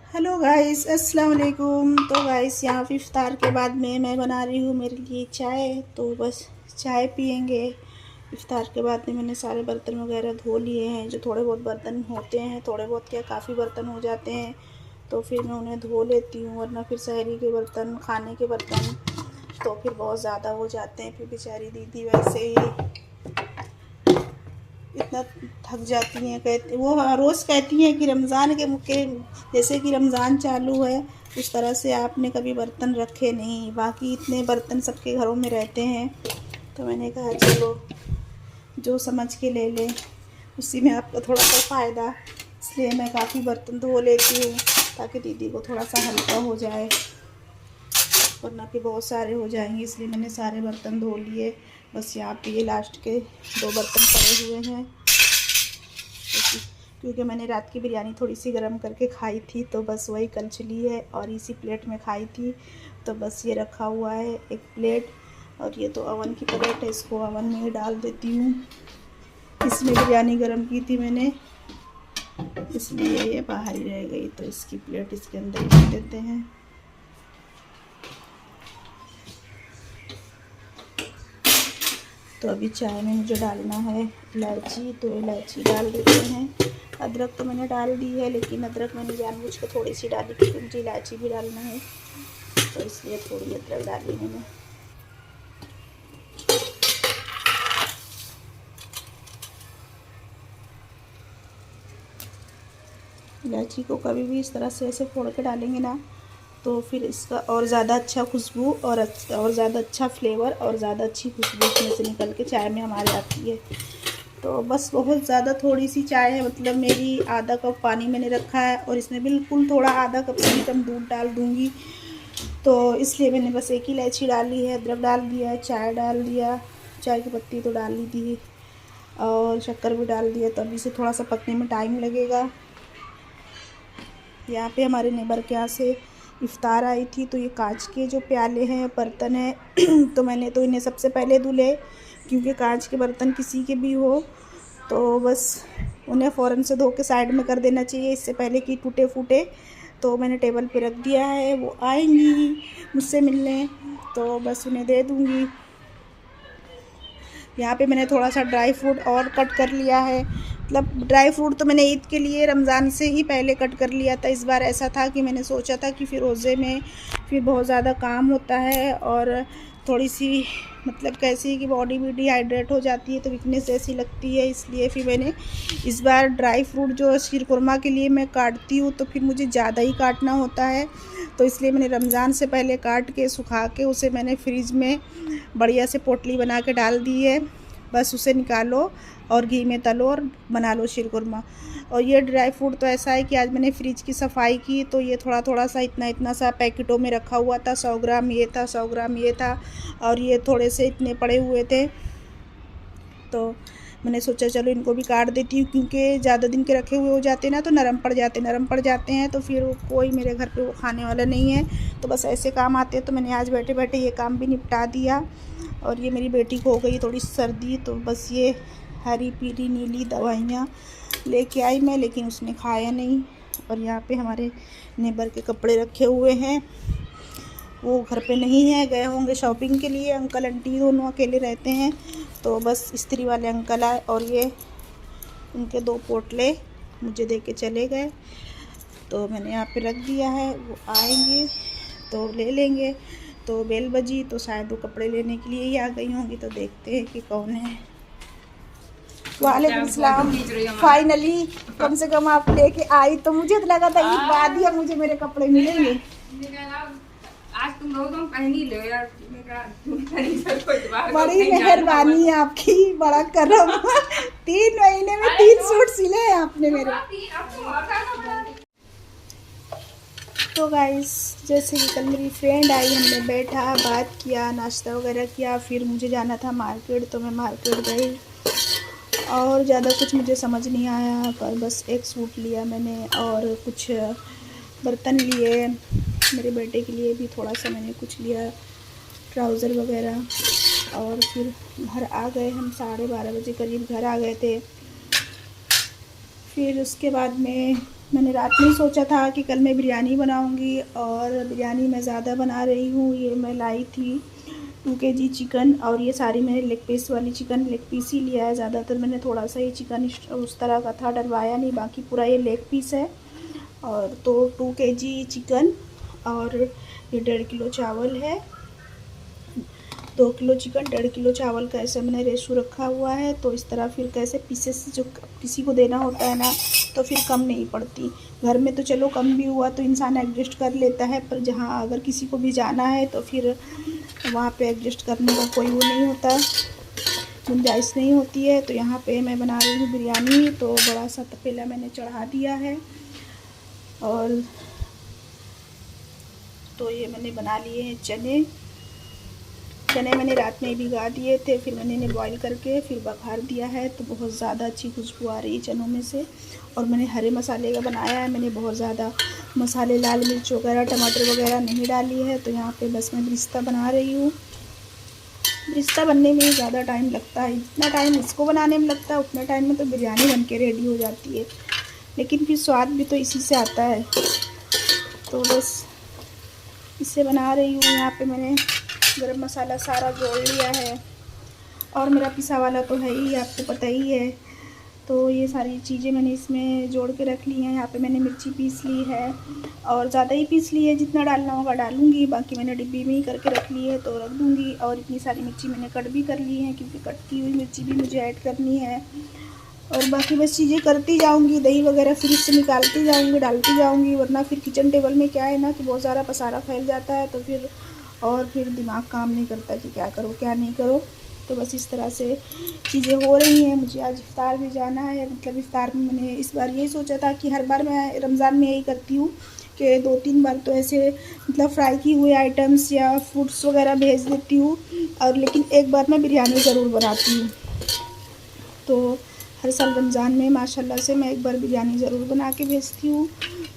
Hello guys, अस्सलाम वालेकुम। तो गाइस यहाँ पे इफ्तार के बाद में मैं बना रही हूँ मेरे लिए चाय। तो बस चाय पियेंगे। इफ्तार के बाद में मैंने सारे बर्तन वगैरह धो लिए हैं। जो थोड़े बहुत बर्तन होते हैं, थोड़े बहुत क्या काफ़ी बर्तन हो जाते हैं, तो फिर मैं उन्हें धो लेती हूँ। वरना फिर सहरी के बर्तन, खाने के बर्तन तो फिर बहुत ज़्यादा हो जाते हैं। फिर बेचारी दीदी वैसे ही इतना थक जाती हैं। कहती वो रोज़ कहती हैं कि रमज़ान के मौके, जैसे कि रमज़ान चालू है उस तरह से आपने कभी बर्तन रखे नहीं। बाकी इतने बर्तन सबके घरों में रहते हैं। तो मैंने कहा चलो जो समझ के ले लें, उसी में आपका थोड़ा सा फ़ायदा। इसलिए मैं काफ़ी बर्तन धो लेती हूँ ताकि दीदी को थोड़ा सा हल्का हो जाए, वरना कि बहुत सारे हो जाएंगे। इसलिए मैंने सारे बर्तन धो लिए। बस यहाँ पे ये लास्ट के 2 बर्तन पड़े हुए हैं, क्योंकि मैंने रात की बिरयानी थोड़ी सी गर्म करके खाई थी, तो बस वही कलछली है और इसी प्लेट में खाई थी। तो बस ये रखा हुआ है एक प्लेट, और ये तो अवन की प्लेट है, इसको अवन में ही डाल देती हूँ। इसमें बिरयानी गर्म की थी मैंने, इसलिए ये बाहर ही रह गई। तो इसकी प्लेट इसके अंदर ही रख देते हैं। तो अभी चाय में मुझे डालना है इलायची, तो इलायची डाल देते हैं। अदरक तो मैंने डाल दी है, लेकिन अदरक मैंने जानबूझ के थोड़ी सी डाली क्योंकि मुझे इलायची भी डालना है, तो इसलिए थोड़ी अदरक डाली मैंने। इलायची को कभी भी इस तरह से ऐसे फोड़ के डालेंगे ना, तो फिर इसका और ज़्यादा अच्छा खुशबू और ज़्यादा अच्छा फ्लेवर और ज़्यादा अच्छी खुशबू इसमें से निकल के चाय में हमारे आती है। तो बस बहुत ज़्यादा थोड़ी सी चाय है, मतलब मेरी आधा कप पानी मैंने रखा है और इसमें बिल्कुल थोड़ा आधा कप से भी कम दूध डाल दूँगी। तो इसलिए मैंने बस एक ही इलायची डाली है, अदरक डाल दिया, चाय डाल दिया, चाय की पत्ती तो डाल ली थी, और शक्कर भी डाल दिया। तो अभी इसे थोड़ा सा पकने में टाइम लगेगा। यहाँ पे हमारे नेबर के यहाँ से इफ्तार आई थी, तो ये कांच के जो प्याले हैं, बर्तन हैं तो मैंने तो इन्हें सबसे पहले धुले, क्योंकि कांच के बर्तन किसी के भी हो तो बस उन्हें फ़ौरन से धो के साइड में कर देना चाहिए, इससे पहले कि टूटे फूटे। तो मैंने टेबल पे रख दिया है, वो आएंगी मुझसे मिलने तो बस उन्हें दे दूँगी। यहाँ पे मैंने थोड़ा सा ड्राई फ्रूट और कट कर लिया है। मतलब ड्राई फ्रूट तो मैंने ईद के लिए रमज़ान से ही पहले कट कर लिया था। इस बार ऐसा था कि मैंने सोचा था कि फिर रोज़े में फिर बहुत ज़्यादा काम होता है और थोड़ी सी मतलब कैसी कि बॉडी भी डिहाइड्रेट हो जाती है, तो वीकनेस ऐसी लगती है। इसलिए फिर मैंने इस बार ड्राई फ्रूट जो शीरकुरमा के लिए मैं काटती हूँ, तो फिर मुझे ज़्यादा ही काटना होता है, तो इसलिए मैंने रमज़ान से पहले काट के सुखा के उसे मैंने फ्रिज में बढ़िया से पोटली बना के डाल दी है। बस उसे निकालो और घी में तलो और बना लो शीरकुरमा। और ये ड्राई फ्रूट तो ऐसा है कि आज मैंने फ्रिज की सफाई की, तो ये थोड़ा थोड़ा सा इतना सा पैकेटों में रखा हुआ था। 100 ग्राम ये था, 100 ग्राम ये था, और ये थोड़े से इतने पड़े हुए थे। तो मैंने सोचा चलो इनको भी काट देती हूँ, क्योंकि ज़्यादा दिन के रखे हुए हो जाते हैं ना तो नरम पड़ जाते हैं, तो फिर कोई मेरे घर पे वो खाने वाला नहीं है। तो बस ऐसे काम आते हैं, तो मैंने आज बैठे बैठे ये काम भी निपटा दिया। और ये मेरी बेटी को हो गई थोड़ी सर्दी, तो बस ये हरी पीली नीली दवाइयाँ लेके आई मैं, लेकिन उसने खाया नहीं। और यहाँ पे हमारे नेबर के कपड़े रखे हुए हैं, वो घर पे नहीं है, गए होंगे शॉपिंग के लिए। अंकल आंटी दोनों अकेले रहते हैं, तो बस इस्त्री वाले अंकल आए और ये उनके 2 पोटले मुझे दे के चले गए। तो मैंने यहाँ पे रख दिया है, वो आएंगे तो ले लेंगे। तो बेल बजी तो शायद वो कपड़े लेने के लिए ही आ गई होंगी, तो देखते हैं कि कौन है। वालेकुम सलाम। फाइनली कम से कम आप लेके आई, तो मुझे तो लगा था ईद बाद ही अब मुझे मेरे कपड़े मिलेंगे। आज तुम लोग पहनी लो यार, बड़ी मेहरबानी है आपकी, बड़ा करम। 3 महीने में 3 सूट सिले हैं आपने मेरे। तो गाइस जैसे कि कल मेरी फ्रेंड आई, हमने बैठा, बात किया, नाश्ता वगैरह किया, फिर मुझे जाना था मार्केट, तो मैं मार्केट गई और ज़्यादा कुछ मुझे समझ नहीं आया, पर बस एक सूट लिया मैंने और कुछ बर्तन लिए। मेरे बेटे के लिए भी थोड़ा सा मैंने कुछ लिया, ट्राउज़र वगैरह। और फिर घर आ गए हम, 12:30 बजे करीब घर आ गए थे। फिर उसके बाद में मैंने रात में ही सोचा था कि कल मैं बिरयानी बनाऊंगी, और बिरयानी मैं ज़्यादा बना रही हूँ। ये मैं लाई थी 2 kg चिकन, और ये सारी मैंने लेग पीस वाली चिकन लेग पीस ही लिया है। ज़्यादातर मैंने थोड़ा सा ये चिकन उस तरह का था, डरवाया नहीं, बाकी पूरा ये लेग पीस है। और तो 2 kg चिकन, और ये 1.5 किलो चावल है। 2 किलो चिकन 1.5 किलो चावल का ऐसे मैंने रेशो रखा हुआ है। तो इस तरह फिर कैसे पीसेस जो किसी को देना होता है ना, तो फिर कम नहीं पड़ती। घर में तो चलो कम भी हुआ तो इंसान एडजस्ट कर लेता है, पर जहाँ अगर किसी को भी जाना है तो फिर वहाँ पे एडजस्ट करने का कोई वो नहीं होता, गुंजाइश नहीं होती है। तो यहाँ पे मैं बना रही हूँ बिरयानी। तो बड़ा सा तपेला मैंने चढ़ा दिया है, और तो ये मैंने बना लिए हैं चने मैंने रात में भिगा दिए थे, फिर मैंने इन्हें बॉईल करके फिर बघार दिया है। तो बहुत ज़्यादा अच्छी खुशबू आ रही है चनों में से। और मैंने हरे मसाले का बनाया है, मैंने बहुत ज़्यादा मसाले, लाल मिर्च वगैरह, टमाटर वगैरह नहीं डाली है। तो यहाँ पे बस मैं ब्रिस्ता बना रही हूँ। ब्रिस्ता बनने में ज़्यादा टाइम लगता है, जितना टाइम इसको बनाने में लगता है उतना टाइम में तो बिरयानी बन के रेडी हो जाती है, लेकिन फिर स्वाद भी तो इसी से आता है। तो बस इसे बना रही हूँ। यहाँ पे मैंने गरम मसाला सारा जोड़ लिया है, और मेरा पिसा वाला तो है ही, आपको पता ही है। तो ये सारी चीज़ें मैंने इसमें जोड़ के रख ली हैं। यहाँ पे मैंने मिर्ची पीस ली है, और ज़्यादा ही पीस ली है, जितना डालना होगा डालूँगी, बाकी मैंने डिब्बी में ही करके रख ली है तो रख दूँगी। और इतनी सारी मिर्ची मैंने कट भी कर ली है, क्योंकि कट की हुई मिर्ची भी मुझे ऐड करनी है। और बाकी बस चीज़ें करती जाऊँगी, दही वगैरह फ्रिज से निकालती जाऊँगी, डालती जाऊँगी, वरना फिर किचन टेबल में क्या है ना कि बहुत सारा पसारा फैल जाता है, तो फिर दिमाग काम नहीं करता कि क्या करो क्या नहीं करो। तो बस इस तरह से चीज़ें हो रही हैं। मुझे आज इफ्तार भी जाना है, मतलब इफ्तार में मैंने इस बार यही सोचा था कि हर बार मैं रमज़ान में यही करती हूँ कि 2-3 बार तो ऐसे मतलब फ्राई किए हुए आइटम्स या फ्रूट्स वगैरह भेज देती हूँ, और लेकिन एक बार मैं बिरयानी ज़रूर बनाती हूँ। तो हर साल रमज़ान में माशाल्लाह से मैं एक बार बिरयानी ज़रूर बना के भेजती हूँ।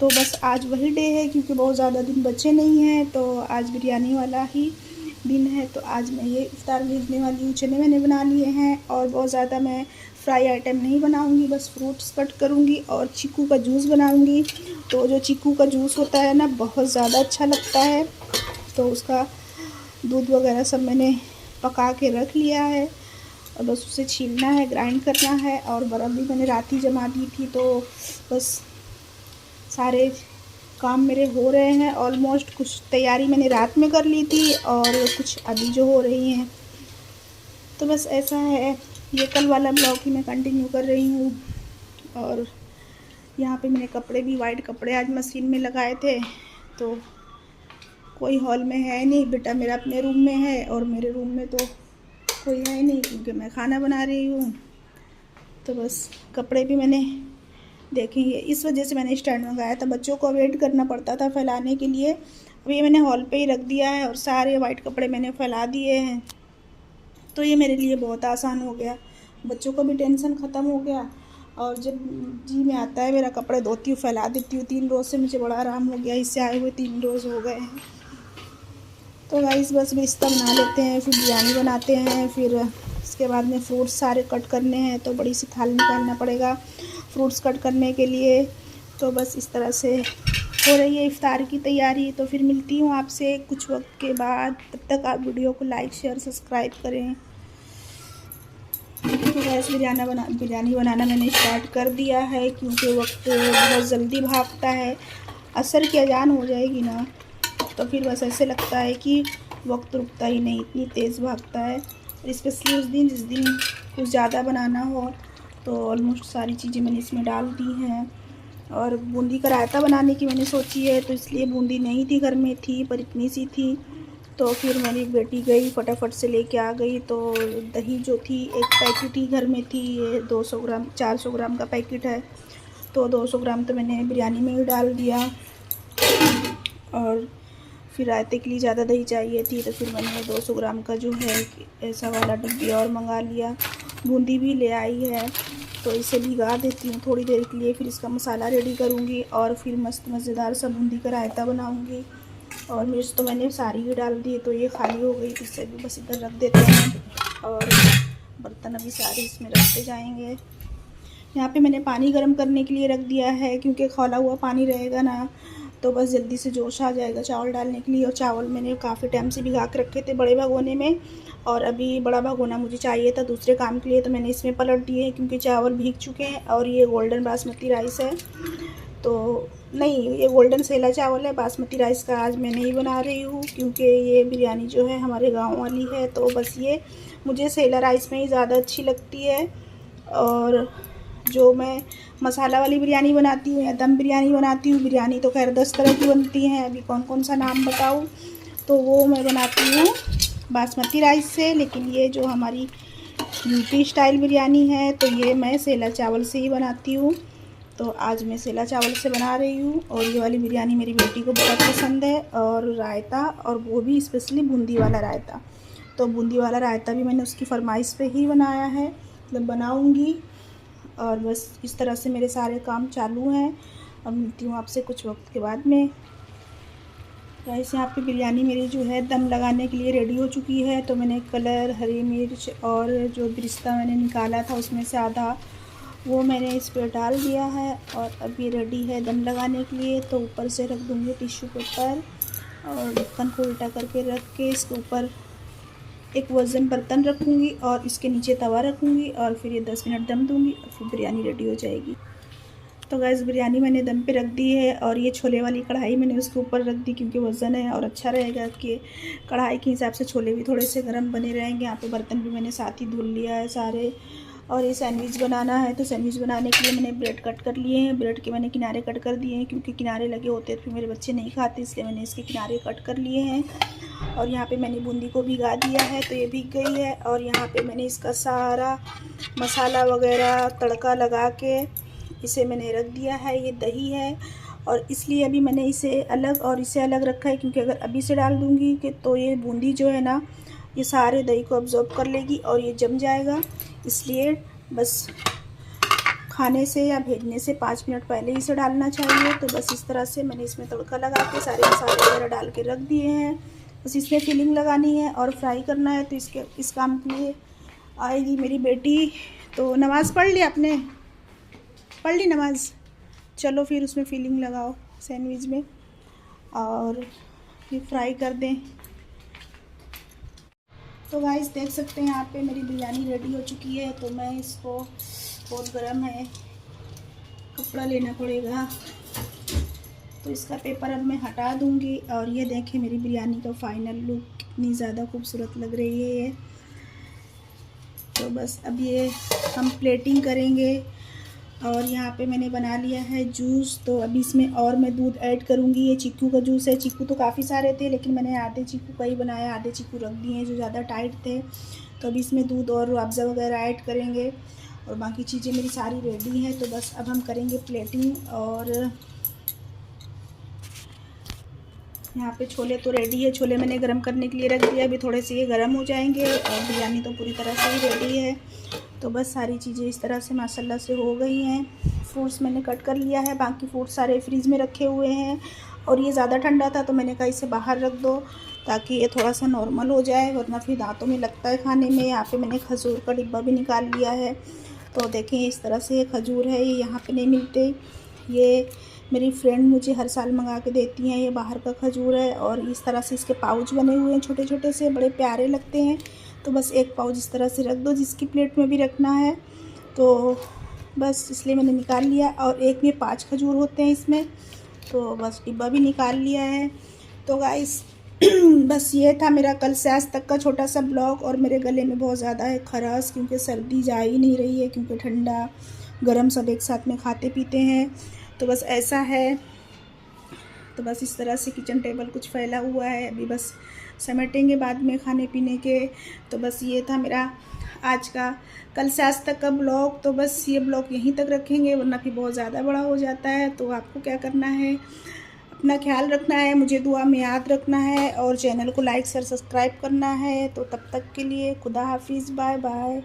तो बस आज वही डे है, क्योंकि बहुत ज़्यादा दिन बचे नहीं हैं, तो आज बिरयानी वाला ही दिन है। तो आज मैं ये इफ्तार भेजने वाली हूँ। चने मैंने बना लिए हैं, और बहुत ज़्यादा मैं फ्राई आइटम नहीं बनाऊँगी, बस फ्रूट्स कट करूँगी और चीकू का जूस बनाऊँगी। तो जो चीकू का जूस होता है ना, बहुत ज़्यादा अच्छा लगता है। तो उसका दूध वगैरह सब मैंने पका के रख लिया है, और बस उसे छीलना है, ग्राइंड करना है। और बर्फ़ भी मैंने रात ही जमा दी थी, तो बस सारे काम मेरे हो रहे हैं ऑलमोस्ट। कुछ तैयारी मैंने रात में कर ली थी, और कुछ अभी जो हो रही हैं। तो बस ऐसा है, ये कल वाला ब्लॉग ही मैं कंटिन्यू कर रही हूँ। और यहाँ पे मैंने कपड़े भी, वाइट कपड़े आज मशीन में लगाए थे। तो कोई हॉल में है नहीं, बेटा मेरा अपने रूम में है, और मेरे रूम में तो कोई है नहीं, क्योंकि मैं खाना बना रही हूँ। तो बस कपड़े भी मैंने देखेंगे, इस वजह से मैंने स्टैंड मंगाया था, बच्चों को वेट करना पड़ता था फैलाने के लिए। अब ये मैंने हॉल पे ही रख दिया है, और सारे वाइट कपड़े मैंने फैला दिए हैं। तो ये मेरे लिए बहुत आसान हो गया, बच्चों का भी टेंशन ख़त्म हो गया। और जब जी में आता है मेरा कपड़े धोती हूँ, फैला देती हूँ। 3 रोज़ से मुझे बड़ा आराम हो गया, इससे आए हुए 3 रोज़ हो गए हैं। तो गाइस बस ब्रिस्ता बना लेते हैं, फिर बिरयानी बनाते हैं, फिर इसके बाद में फ्रूट्स सारे कट करने हैं, तो बड़ी सी थाली निकालना पड़ेगा फ्रूट्स कट करने के लिए। तो बस इस तरह से हो रही है इफ्तार की तैयारी। तो फिर मिलती हूँ आपसे कुछ वक्त के बाद, तब तक आप वीडियो को लाइक शेयर सब्सक्राइब करें। तो गैस बिरयानी बनाना मैंने स्टार्ट कर दिया है, क्योंकि वक्त बहुत जल्दी भागता है। असर की अजान हो जाएगी ना, तो फिर बस ऐसे लगता है कि वक्त रुकता ही नहीं, इतनी तेज़ भागता है। स्पेशली उस दिन जिस दिन कुछ ज़्यादा बनाना हो, तो ऑलमोस्ट सारी चीज़ें मैंने इसमें डाल दी हैं। और बूंदी का रायता बनाने की मैंने सोची है, तो इसलिए बूंदी नहीं थी घर में, थी पर इतनी सी थी। तो फिर मेरी बेटी गई फटाफट से लेके आ गई। तो दही जो थी, एक पैकेट ही घर में थी, ये 200 ग्राम 400 ग्राम का पैकेट है। तो 200 ग्राम तो मैंने बिरयानी में ही डाल दिया। और फिर रायते के लिए ज़्यादा दही चाहिए थी, तो फिर मैंने 200 ग्राम का जो है ऐसा वाला डब्बी और मंगा लिया। बूंदी भी ले आई है, तो इसे भिगा देती हूँ थोड़ी देर के लिए, फिर इसका मसाला रेडी करूँगी, और फिर मस्त मज़ेदार सा बूंदी का रायता बनाऊँगी। और मिर्च तो मैंने सारी ही डाल दी, तो ये खाली हो गई, तो इसे भी बस इधर रख देते हैं, और बर्तन अभी सारे इसमें रखते जाएंगे। यहाँ पे मैंने पानी गर्म करने के लिए रख दिया है, क्योंकि खौला हुआ पानी रहेगा ना तो बस जल्दी से जोश आ जाएगा चावल डालने के लिए। और चावल मैंने काफ़ी टाइम से भिगा के रखे थे बड़े भगोने में, और अभी बड़ा भगोना मुझे चाहिए था दूसरे काम के लिए, तो मैंने इसमें पलट दिए क्योंकि चावल भीग चुके हैं। और ये गोल्डन बासमती राइस है, तो नहीं, ये गोल्डन सेला चावल है। बासमती राइस का आज मैं नहीं बना रही हूँ क्योंकि ये बिरयानी जो है हमारे गाँव वाली है, तो बस ये मुझे सेला राइस में ही ज़्यादा अच्छी लगती है। और जो मैं मसाला वाली बिरयानी बनाती हूँ या दम बिरयानी बनाती हूँ, बिरयानी तो खैर 10 तरह की बनती हैं, अभी कौन कौन सा नाम बताऊँ, तो वो मैं बनाती हूँ बासमती राइस से। लेकिन ये जो हमारी यूपी स्टाइल बिरयानी है तो ये मैं सेला चावल से ही बनाती हूँ, तो आज मैं सेला चावल से बना रही हूँ। और ये वाली बिरयानी मेरी बेटी को बहुत पसंद है। और रायता, और वो भी स्पेशली बूंदी वाला रायता, तो बूंदी वाला रायता भी मैंने उसकी फरमाइश पे ही बनाया है, मतलब बनाऊँगी। और बस इस तरह से मेरे सारे काम चालू हैं। अब मिलती हूँ आपसे कुछ वक्त के बाद में। गाइस यहाँ पे बिरयानी मेरी जो है दम लगाने के लिए रेडी हो चुकी है, तो मैंने कलर, हरी मिर्च और जो बिरिस्ता मैंने निकाला था उसमें से आधा वो मैंने इस पर डाल दिया है। और अब ये रेडी है दम लगाने के लिए, तो ऊपर से रख दूँगी टिश्यू पेपर और ढक्कन को उल्टा करके रख के इसके ऊपर एक वज़न बर्तन रखूँगी और इसके नीचे तवा रखूँगी और फिर ये 10 मिनट दम दूँगी और फिर बिरयानी रेडी हो जाएगी। तो गैस बिरयानी मैंने दम पे रख दी है, और ये छोले वाली कढ़ाई मैंने उसके ऊपर रख दी क्योंकि वज़न है और अच्छा रहेगा कि कढ़ाई के हिसाब से छोले भी थोड़े से गर्म बने रहेंगे। यहाँ पे बर्तन भी मैंने साथ ही धुल लिया है सारे। और ये सैंडविच बनाना है, तो सैंडविच बनाने के लिए मैंने ब्रेड कट कर लिए हैं। ब्रेड के मैंने किनारे कट कर दिए हैं क्योंकि किनारे लगे होते हैं तो मेरे बच्चे नहीं खाते, इसलिए मैंने इसके किनारे कट कर लिए हैं। और यहाँ पे मैंने बूंदी को भिगा दिया है, तो ये भीग गई है। और यहाँ पे मैंने इसका सारा मसाला वगैरह तड़का लगा के इसे मैंने रख दिया है। ये दही है, और इसलिए अभी मैंने इसे अलग और इसे अलग रखा है क्योंकि अगर अभी से डाल दूँगी कि तो ये बूंदी जो है ना ये सारे दही को अब्जॉर्ब कर लेगी और ये जम जाएगा। इसलिए बस खाने से या भेजने से 5 मिनट पहले इसे डालना चाहिए। तो बस इस तरह से मैंने इसमें तड़का लगा के सारे मसाले वगैरह डाल के रख दिए हैं। बस इसमें फिलिंग लगानी है और फ्राई करना है। तो इस काम के लिए आएगी मेरी बेटी। तो नमाज़ पढ़ ली आपने? पढ़ ली नमाज़? चलो फिर उसमें फिलिंग लगाओ सैंडविच में और फिर फ्राई कर दें। तो गाइस देख सकते हैं यहाँ पे मेरी बिरयानी रेडी हो चुकी है। तो मैं इसको, बहुत गर्म है, कपड़ा लेना पड़ेगा, तो इसका पेपर अब मैं हटा दूँगी। और ये देखें मेरी बिरयानी का फाइनल लुक, कितनी ज़्यादा खूबसूरत लग रही है ये। तो बस अब ये हम प्लेटिंग करेंगे। और यहाँ पे मैंने बना लिया है जूस, तो अभी इसमें और मैं दूध ऐड करूँगी। ये चीकू का जूस है। चीकू तो काफ़ी सारे थे लेकिन मैंने आधे चीकू का ही बनाया, आधे चीकू रख दिए हैं जो ज़्यादा टाइट थे। तो अभी इसमें दूध और रूअफ़ज़ा वगैरह ऐड करेंगे और बाकी चीज़ें मेरी सारी रेडी हैं। तो बस अब हम करेंगे प्लेटिंग। और यहाँ पे छोले तो रेडी है, छोले मैंने गरम करने के लिए रख दिया, अभी थोड़े से ये गरम हो जाएंगे। और बिरयानी तो पूरी तरह से ही रेडी है। तो बस सारी चीज़ें इस तरह से माशाल्लाह से हो गई हैं। फ्रूट्स मैंने कट कर लिया है, बाकी फ्रूट्स सारे फ्रीज़ में रखे हुए हैं। और ये ज़्यादा ठंडा था तो मैंने कहा इसे बाहर रख दो ताकि ये थोड़ा सा नॉर्मल हो जाए, वरना फिर दांतों में लगता है खाने में। यहाँ पे मैंने खजूर का डिब्बा भी निकाल लिया है। तो देखें इस तरह से खजूर है, ये यहाँ पे नहीं मिलते, ये मेरी फ्रेंड मुझे हर साल मंगा के देती हैं। ये बाहर का खजूर है और इस तरह से इसके पाउच बने हुए हैं, छोटे छोटे से, बड़े प्यारे लगते हैं। तो बस एक पाउच इस तरह से रख दो, जिसकी प्लेट में भी रखना है। तो बस इसलिए मैंने निकाल लिया। और एक में 5 खजूर होते हैं इसमें, तो बस डिब्बा भी निकाल लिया है। तो गाइस बस ये था मेरा कल से आज तक का छोटा सा ब्लॉग। और मेरे गले में बहुत ज़्यादा है खराश क्योंकि सर्दी जा ही नहीं रही है, क्योंकि ठंडा गरम सब एक साथ में खाते पीते हैं। तो बस ऐसा है। तो बस इस तरह से किचन टेबल कुछ फैला हुआ है, अभी बस समेटेंगे बाद में खाने पीने के। तो बस ये था मेरा आज का कल से आज तक का ब्लॉग। तो बस ये ब्लॉग यहीं तक रखेंगे, वरना फिर बहुत ज़्यादा बड़ा हो जाता है। तो आपको क्या करना है, अपना ख्याल रखना है, मुझे दुआ में याद रखना है और चैनल को लाइक शेयर सब्सक्राइब करना है। तो तब तक के लिए खुदा हाफिज़, बाय बाय।